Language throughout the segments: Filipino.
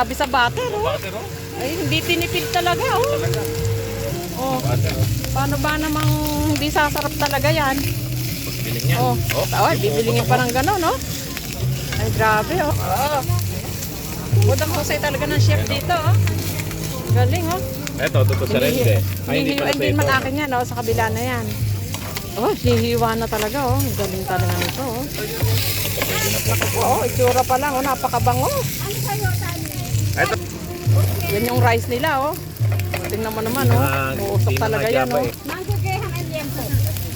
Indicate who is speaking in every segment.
Speaker 1: Sabi sa butter, oh.
Speaker 2: Butter, oh.
Speaker 1: Ay, hindi tinipid talaga, oh.
Speaker 2: Talaga.
Speaker 1: Oh.
Speaker 2: Butter, oh.
Speaker 1: Paano ba namang hindi sasarap talaga yan?
Speaker 2: Pagbiling yan.
Speaker 1: Oh, oh, bibilingin pa ng gano'n, no? Ay, grabe, oh. Budang husay talaga ng chef dito, oh. Galing, oh.
Speaker 2: Eto, ito sa rende. Ay, hindi pala sa
Speaker 1: din man
Speaker 2: ito.
Speaker 1: akin yan, oh. Sa kabila na yan. Oh, hihiwa na talaga, oh. Galing talaga nito, oh. Oh, itsura pa lang, oh. Napakabango.
Speaker 2: Eto.
Speaker 1: Yan yung rice nila, oh. Tingnan mo naman, oh. Uusok talaga yan, oh.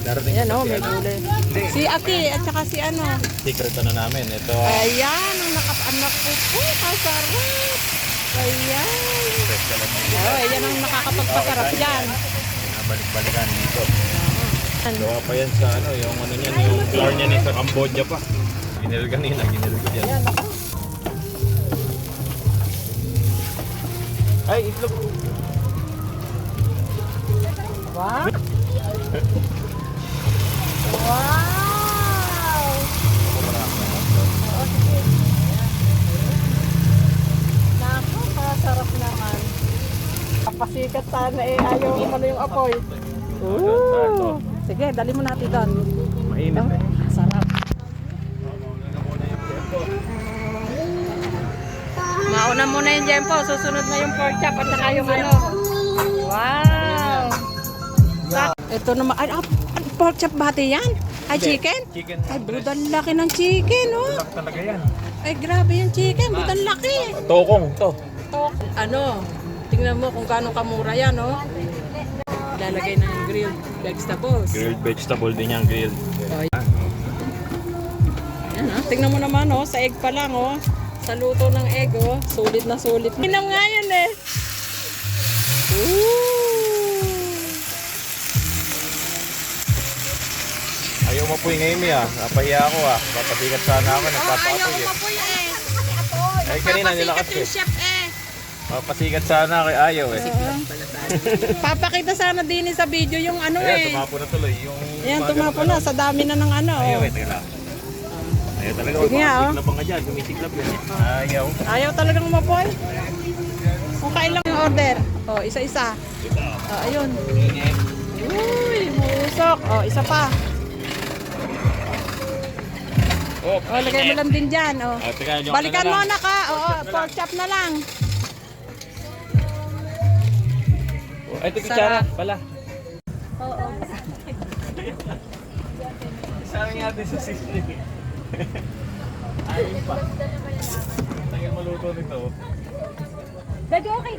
Speaker 2: Darating
Speaker 1: Ayan,
Speaker 2: pa
Speaker 1: oh,
Speaker 2: si
Speaker 1: may
Speaker 2: ano.
Speaker 1: gulay. Si Aki, at saka si ano.
Speaker 2: Secret na namin. Ito.
Speaker 1: Ayan, ang nakapanak ko po. Kasarap. Ayan.
Speaker 2: Fresh ka lang ng
Speaker 1: Oh, ayan ang nakakapagpasarap yan.
Speaker 2: Balik-balikan dito.
Speaker 1: Ayan.
Speaker 2: Gawa pa yan sa ano, yung ano niyan, yung flour niyan sa Cambodia pa. Ginil kanina, ginil ko dyan.
Speaker 1: Ayan, ako.
Speaker 2: Ay, itlog.
Speaker 1: Wow. Wow. Naku, kasarap naman. Kapasikat sana eh. Ayaw umano yung apoy. Ooh. Sige, dali mo natin doon.
Speaker 2: Mainit eh.
Speaker 1: Sarap. Mauna muna yung jempo. Susunod na yung pork chop at saka yung ano. Wow. Ito naman. Ay, pork chop bati yan? Ay, chicken?
Speaker 2: Chicken.
Speaker 1: Ay, budang laki ng chicken, oh.
Speaker 2: Laki talaga yan.
Speaker 1: Ay, grabe yung chicken. Budang laki.
Speaker 2: Tokong to.
Speaker 1: Ano, tingnan mo kung gaano kamura yan, oh. Lalagay ng grilled vegetables.
Speaker 2: Grilled vegetable din yan, grilled.
Speaker 1: Oh, yan, ah. Tingnan mo naman, oh. Sa egg pa lang, oh. Sa luto ng egg, oh. Sulit na sulit. Minam nga yan, eh. Ooh.
Speaker 2: Ayaw mapoy ngayon eh ah. Napahiya ako ah. Papasikat sana ako.
Speaker 1: Oh, ayaw
Speaker 2: Nagpapapoy
Speaker 1: ko
Speaker 2: eh.
Speaker 1: mapoy, eh.
Speaker 2: Ay kanina nilakas
Speaker 1: Papasikat
Speaker 2: eh.
Speaker 1: yung chef, eh.
Speaker 2: Papasikat sana ako eh. Ayaw eh.
Speaker 1: Papakita sana din sa video yung ano,
Speaker 2: Ayan,
Speaker 1: eh.
Speaker 2: tumapo na tuloy. Yung
Speaker 1: Ayan, tumapo na. Sa dami na ng ano,
Speaker 2: Ayaw
Speaker 1: oh.
Speaker 2: eh. Teka lang. Ayaw talaga.
Speaker 1: Sige nga, oh.
Speaker 2: Masiklap nga dyan. Sumisiklap yan eh. Ayaw.
Speaker 1: Ayaw talagang mapoy. Kung kailan yung order. Oh, isa-isa. Oh, ayun. Uy, musok. Oh, isa pa.
Speaker 2: Oh,
Speaker 1: Oh, lagay mo lang din dyan. Oh.
Speaker 2: teka, yung
Speaker 1: Balikan
Speaker 2: ano
Speaker 1: mo
Speaker 2: lang.
Speaker 1: na ka. Oo, pork chop na lang.
Speaker 2: Ay, ito kutsara pala.
Speaker 1: Oo.
Speaker 2: Sabi nga din sa sisig. Ayun pa. Tagal maluto nito.
Speaker 3: Daddy, okay.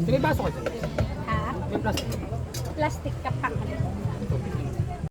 Speaker 4: May baso ka dyan.
Speaker 3: Ha?
Speaker 4: May plastic.
Speaker 3: Plastic ka pang.